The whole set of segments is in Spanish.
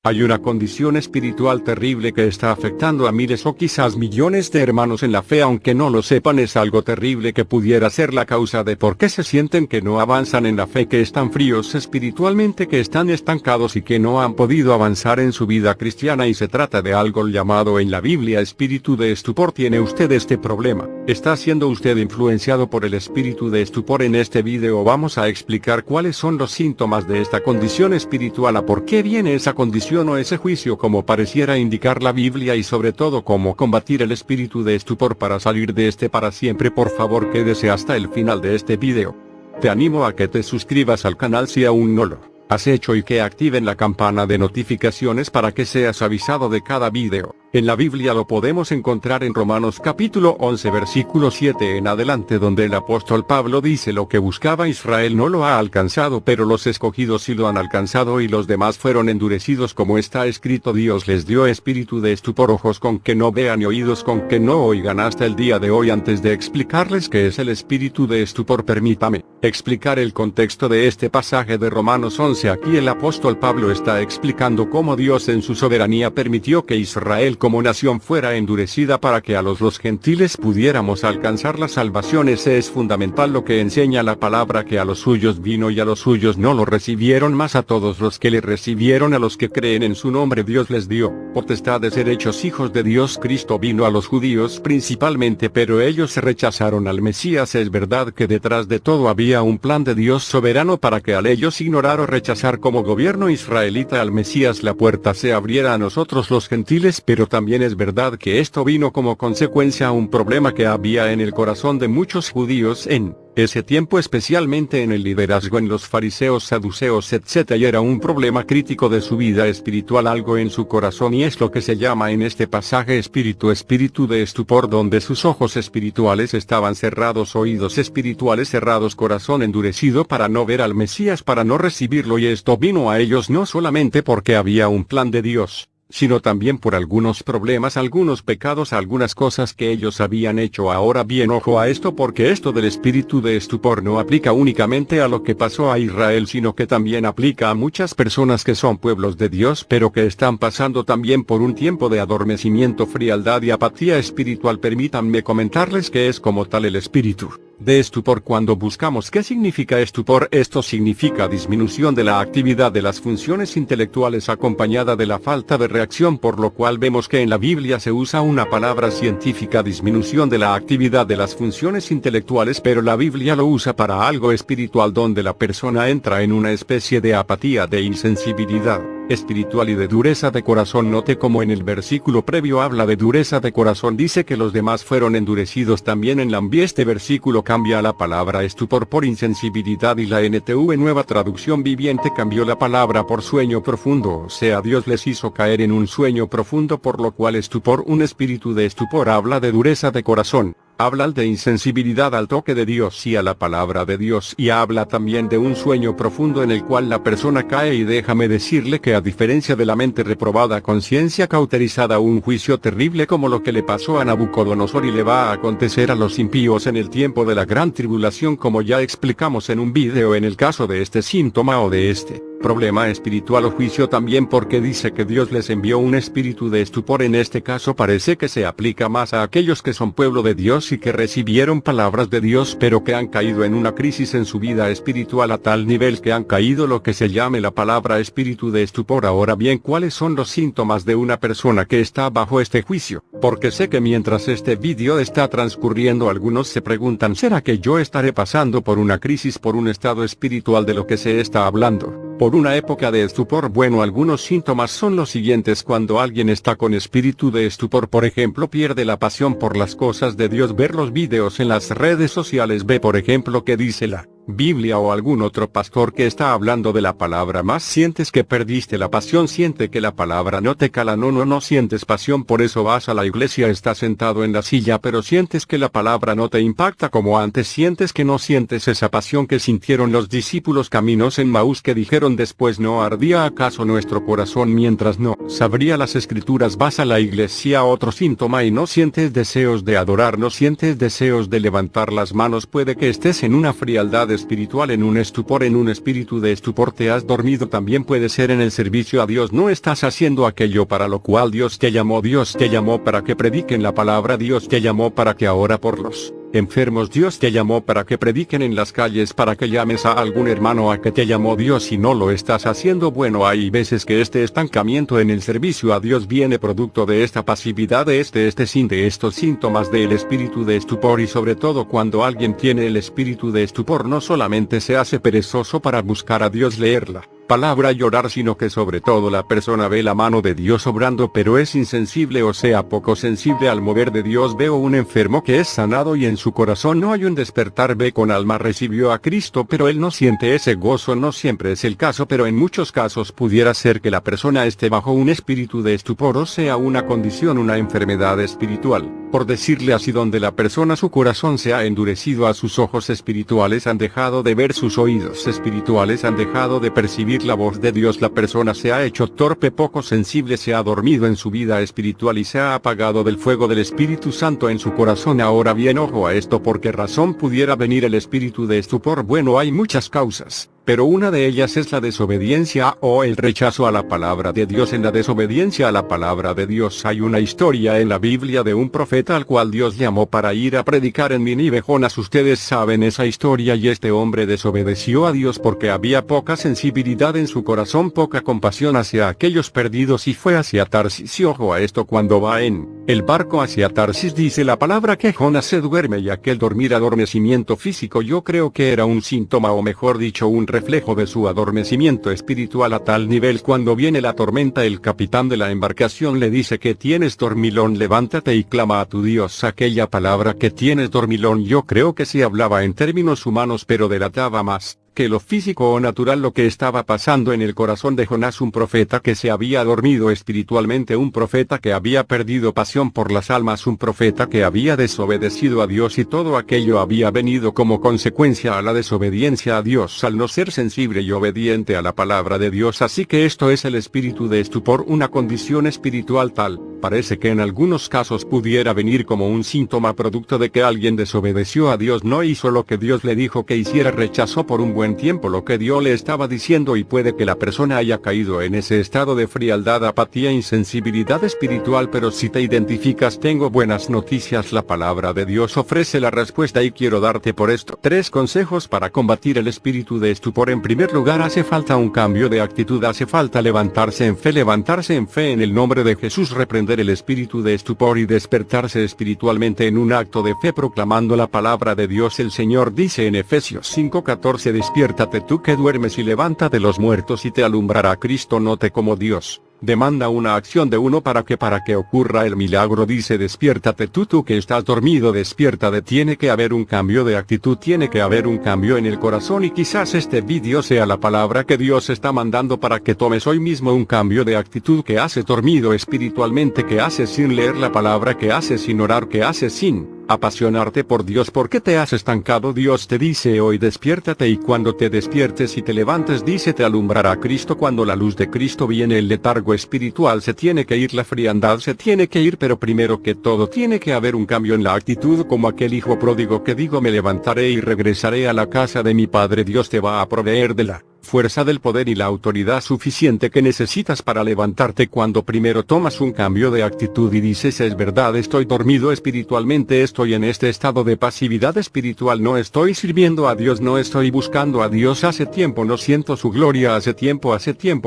Hay una condición espiritual terrible que está afectando a miles o quizás millones de hermanos en la fe, aunque no lo sepan. Es algo terrible que pudiera ser la causa de por qué se sienten que no avanzan en la fe, que están fríos espiritualmente, que están estancados y que no han podido avanzar en su vida cristiana, y se trata de algo llamado en la Biblia espíritu de estupor. ¿Tiene usted este problema? ¿Está siendo usted influenciado por el espíritu de estupor? En este video vamos a explicar cuáles son los síntomas de esta condición espiritual, a por qué viene esa condición o ese juicio como pareciera indicar la Biblia, y sobre todo cómo combatir el espíritu de estupor para salir de este para siempre. Por favor, quédese hasta el final de este video. Te animo a que te suscribas al canal si aún no lo has hecho y que activen la campana de notificaciones para que seas avisado de cada video. En la Biblia lo podemos encontrar en Romanos capítulo 11 versículo 7 en adelante, donde el apóstol Pablo dice: lo que buscaba Israel no lo ha alcanzado, pero los escogidos sí lo han alcanzado, y los demás fueron endurecidos, como está escrito: Dios les dio espíritu de estupor, ojos con que no vean y oídos con que no oigan. Hasta el día de hoy, antes de explicarles qué es el espíritu de estupor, permítame explicar el contexto de este pasaje de Romanos 11. Aquí el apóstol Pablo está explicando cómo Dios en su soberanía permitió que Israel como nación fuera endurecida para que a los gentiles pudiéramos alcanzar la salvación. Ese es fundamental lo que enseña la palabra, que a los suyos vino y a los suyos no lo recibieron, mas a todos los que le recibieron, a los que creen en su nombre, Dios les dio potestad de ser hechos hijos de Dios. Cristo vino a los judíos principalmente, pero ellos rechazaron al Mesías. Es verdad que detrás de todo había un plan de Dios soberano para que al ellos ignorar o rechazar como gobierno israelita al Mesías, la puerta se abriera a nosotros los gentiles. Pero también es verdad que esto vino como consecuencia a un problema que había en el corazón de muchos judíos en ese tiempo, especialmente en el liderazgo, en los fariseos, saduceos, etc. Y era un problema crítico de su vida espiritual, algo en su corazón, y es lo que se llama en este pasaje espíritu de estupor, donde sus ojos espirituales estaban cerrados, oídos espirituales cerrados, corazón endurecido para no ver al Mesías, para no recibirlo. Y esto vino a ellos no solamente porque había un plan de Dios, sino también por algunos problemas, algunos pecados, algunas cosas que ellos habían hecho. Ahora bien, ojo a esto, porque esto del espíritu de estupor no aplica únicamente a lo que pasó a Israel, sino que también aplica a muchas personas que son pueblos de Dios, pero que están pasando también por un tiempo de adormecimiento, frialdad y apatía espiritual. Permítanme comentarles que es como tal el espíritu de estupor. Cuando buscamos qué significa estupor, esto significa disminución de la actividad de las funciones intelectuales acompañada de la falta de reacción, por lo cual vemos que en la Biblia se usa una palabra científica, disminución de la actividad de las funciones intelectuales, pero la Biblia lo usa para algo espiritual, donde la persona entra en una especie de apatía, de insensibilidad espiritual y de dureza de corazón. Note como en el versículo previo habla de dureza de corazón, dice que los demás fueron endurecidos. También en la este versículo cambia la palabra estupor por insensibilidad, y la NTV Nueva Traducción Viviente cambió la palabra por sueño profundo, o sea, Dios les hizo caer en un sueño profundo, por lo cual estupor, un espíritu de estupor, habla de dureza de corazón. Habla de insensibilidad al toque de Dios y a la palabra de Dios, y habla también de un sueño profundo en el cual la persona cae. Y déjame decirle que a diferencia de la mente reprobada, conciencia cauterizada, un juicio terrible como lo que le pasó a Nabucodonosor y le va a acontecer a los impíos en el tiempo de la gran tribulación, como ya explicamos en un video, en el caso de este síntoma o de este problema espiritual o juicio también, porque dice que Dios les envió un espíritu de estupor. En este caso parece que se aplica más a aquellos que son pueblo de Dios y que recibieron palabras de Dios, pero que han caído en una crisis en su vida espiritual a tal nivel que han caído lo que se llame la palabra espíritu de estupor. Ahora bien, ¿cuáles son los síntomas de una persona que está bajo este juicio? Porque sé que mientras este vídeo está transcurriendo, algunos se preguntan: ¿será que yo estaré pasando por una crisis, por un estado espiritual de lo que se está hablando? Por una época de estupor. Bueno, algunos síntomas son los siguientes. Cuando alguien está con espíritu de estupor, por ejemplo, pierde la pasión por las cosas de Dios, ver los videos en las redes sociales, ve por ejemplo que dice la Biblia o algún otro pastor que está hablando de la palabra, más sientes que perdiste la pasión, siente que la palabra no te cala, no sientes pasión, por eso vas a la iglesia, estás sentado en la silla, pero sientes que la palabra no te impacta como antes, sientes que no sientes esa pasión que sintieron los discípulos caminos en Maús, que dijeron después: ¿no ardía acaso nuestro corazón mientras no sabría las escrituras? Vas a la iglesia. Otro síntoma, y no sientes deseos de adorar, no sientes deseos de levantar las manos, puede que estés en una frialdad espiritual en un estupor, en un espíritu de estupor te has dormido. También puede ser en el servicio a Dios, no estás haciendo aquello para lo cual Dios te llamó para que prediquen la palabra, Dios te llamó para que ahora por los enfermos, Dios te llamó para que prediquen en las calles, para que llames a algún hermano a que te llamó Dios y no lo estás haciendo. Bueno, hay veces que este estancamiento en el servicio a Dios viene producto de esta pasividad, de estos síntomas del espíritu de estupor, y sobre todo cuando alguien tiene el espíritu de estupor no solamente se hace perezoso para buscar a Dios, leerla palabra y orar, sino que sobre todo la persona ve la mano de Dios obrando pero es insensible, o sea poco sensible al mover de Dios. Veo un enfermo que es sanado y en su corazón no hay un despertar. Ve con alma, recibió a Cristo pero él no siente ese gozo. No siempre es el caso, pero en muchos casos pudiera ser que la persona esté bajo un espíritu de estupor, o sea una condición, una enfermedad espiritual, por decirle así, donde la persona su corazón se ha endurecido, a sus ojos espirituales han dejado de ver, sus oídos espirituales han dejado de percibir la voz de Dios. La persona se ha hecho torpe, poco sensible, se ha dormido en su vida espiritual y se ha apagado del fuego del Espíritu Santo en su corazón. Ahora bien, ojo a esto, ¿por qué razón pudiera venir el espíritu de estupor? Bueno, hay muchas causas, pero una de ellas es la desobediencia o el rechazo a la palabra de Dios. En la desobediencia a la palabra de Dios hay una historia en la Biblia de un profeta al cual Dios llamó para ir a predicar en Nínive, Jonás. Ustedes saben esa historia, y este hombre desobedeció a Dios porque había poca sensibilidad en su corazón, poca compasión hacia aquellos perdidos, y fue hacia Tarsis. Y ojo a esto, cuando va en el barco hacia Tarsis dice la palabra que Jonás se duerme, y aquel dormir, adormecimiento físico, yo creo que era un síntoma, o mejor dicho un reflejo de su adormecimiento espiritual a tal nivel. Cuando viene la tormenta, el capitán de la embarcación le dice que tienes dormilón, levántate y clama a tu Dios. Aquella palabra que tienes dormilón, yo creo que sí hablaba en términos humanos, pero delataba más que lo físico o natural lo que estaba pasando en el corazón de Jonás, un profeta que se había dormido espiritualmente, un profeta que había perdido pasión por las almas, un profeta que había desobedecido a Dios, y todo aquello había venido como consecuencia a la desobediencia a Dios, al no ser sensible y obediente a la palabra de Dios. Así que esto es el espíritu de estupor, una condición espiritual tal, parece que en algunos casos pudiera venir como un síntoma producto de que alguien desobedeció a Dios, no hizo lo que Dios le dijo que hiciera, rechazó por un buen tiempo lo que Dios le estaba diciendo, y puede que la persona haya caído en ese estado de frialdad, apatía, insensibilidad espiritual. Pero si te identificas, tengo buenas noticias, la palabra de Dios ofrece la respuesta y quiero darte por esto 3 consejos para combatir el espíritu de estupor. En primer lugar, hace falta un cambio de actitud, hace falta levantarse en fe en el nombre de Jesús, reprender el espíritu de estupor y despertarse espiritualmente en un acto de fe proclamando la palabra de Dios. El Señor dice en Efesios 5:14, despiértate tú que duermes y levanta de los muertos y te alumbrará Cristo. Note cómo Dios demanda una acción de uno para que ocurra el milagro. Dice despiértate tú que estás dormido, despiértate. Tiene que haber un cambio de actitud, tiene que haber un cambio en el corazón, y quizás este vídeo sea la palabra que Dios está mandando para que tomes hoy mismo un cambio de actitud. Que haces dormido espiritualmente, que haces sin leer la palabra, que haces sin orar, que haces sin apasionarte por Dios. ¿Por qué te has estancado? Dios te dice hoy despiértate, y cuando te despiertes y te levantes, dice te alumbrará Cristo. Cuando la luz de Cristo viene, el letargo espiritual se tiene que ir, la frialdad se tiene que ir, pero primero que todo tiene que haber un cambio en la actitud, como aquel hijo pródigo que dijo me levantaré y regresaré a la casa de mi padre. Dios te va a proveer de la fuerza, del poder y la autoridad suficiente que necesitas para levantarte cuando primero tomas un cambio de actitud y dices es verdad, estoy dormido espiritualmente, estoy en este estado de pasividad espiritual, no estoy sirviendo a Dios, no estoy buscando a Dios, hace tiempo no siento su gloria, hace tiempo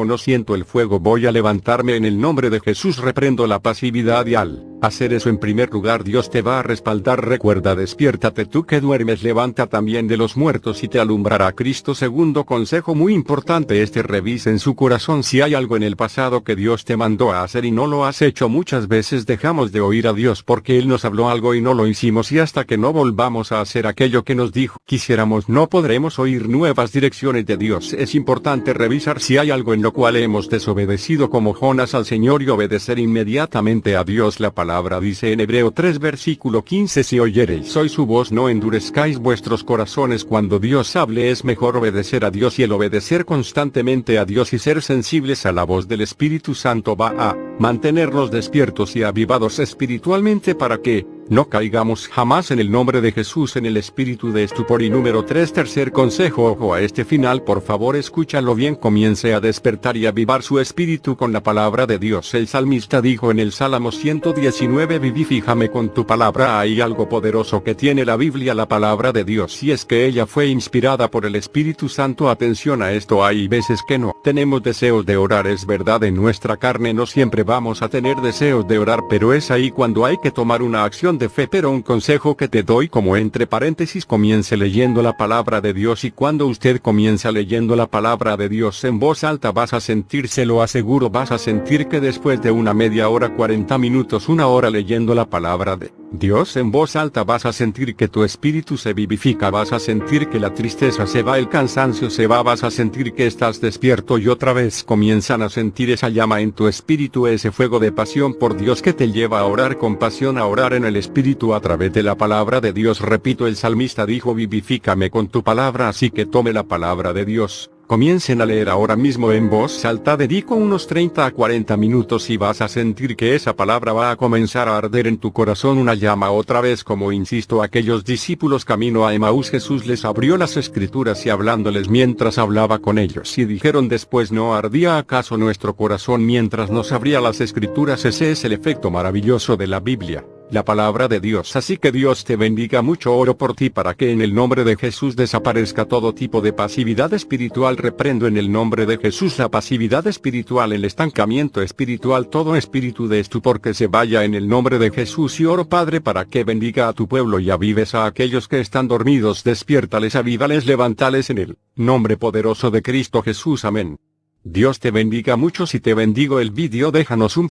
no siento el fuego. Voy a levantarme en el nombre de Jesús, reprendo la pasividad, y al hacer eso en primer lugar Dios te va a respaldar. Recuerda, despiértate tú que duermes, levanta también de los muertos y te alumbrará Cristo. Segundo consejo muy importante, revisa en su corazón si hay algo en el pasado que Dios te mandó a hacer y no lo has hecho. Muchas veces dejamos de oír a Dios porque Él nos habló algo y no lo hicimos, y hasta que no volvamos a hacer aquello que nos dijo quisiéramos, no podremos oír nuevas direcciones de Dios. Es importante revisar si hay algo en lo cual hemos desobedecido como Jonás al Señor y obedecer inmediatamente a Dios. La palabra dice en Hebreo 3 versículo 15, si oyereis hoy su voz, no endurezcáis vuestros corazones. Cuando Dios hable es mejor obedecer a Dios, y el obedecer constantemente a Dios y ser sensibles a la voz del Espíritu Santo va a mantenernos despiertos y avivados espiritualmente para que No caigamos jamás en el nombre de Jesús en el espíritu de estupor. Y número 3, tercer consejo, ojo a este final, por favor escúchalo bien, comience a despertar y avivar su espíritu con la palabra de Dios. El salmista dijo en el Salmo 119, vivifícame con tu palabra. Hay algo poderoso que tiene la Biblia, la palabra de Dios, y es que ella fue inspirada por el Espíritu Santo. Atención a esto, hay veces que no tenemos deseos de orar, es verdad, en nuestra carne no siempre vamos a tener deseos de orar, pero es ahí cuando hay que tomar una acción de fe. Pero un consejo que te doy, como entre paréntesis, comience leyendo la palabra de Dios, y cuando usted comienza leyendo la palabra de Dios en voz alta vas a sentir, se lo aseguro, vas a sentir que después de una media hora, 40 minutos, una hora leyendo la palabra de Dios en voz alta, vas a sentir que tu espíritu se vivifica, vas a sentir que la tristeza se va, el cansancio se va, vas a sentir que estás despierto y otra vez comienzan a sentir esa llama en tu espíritu, ese fuego de pasión por Dios que te lleva a orar con pasión, a orar en el espíritu a través de la palabra de Dios. Repito, el salmista dijo, vivifícame con tu palabra, así que tome la palabra de Dios. Comiencen a leer ahora mismo en voz alta, dedico unos 30 a 40 minutos y vas a sentir que esa palabra va a comenzar a arder en tu corazón una llama otra vez. Como insisto, aquellos discípulos camino a Emaús, Jesús les abrió las escrituras y hablándoles mientras hablaba con ellos, y dijeron después, ¿no ardía acaso nuestro corazón mientras nos abría las escrituras? Ese es el efecto maravilloso de la Biblia, la palabra de Dios. Así que Dios te bendiga mucho. Oro por ti para que en el nombre de Jesús desaparezca todo tipo de pasividad espiritual. Reprendo en el nombre de Jesús la pasividad espiritual, el estancamiento espiritual, todo espíritu de estupor que se vaya en el nombre de Jesús. Y oro, Padre, para que bendiga a tu pueblo y avives a aquellos que están dormidos, despiértales, avívales, levántales en el nombre poderoso de Cristo Jesús. Amén. Dios te bendiga mucho. Si te bendigo el vídeo, déjanos un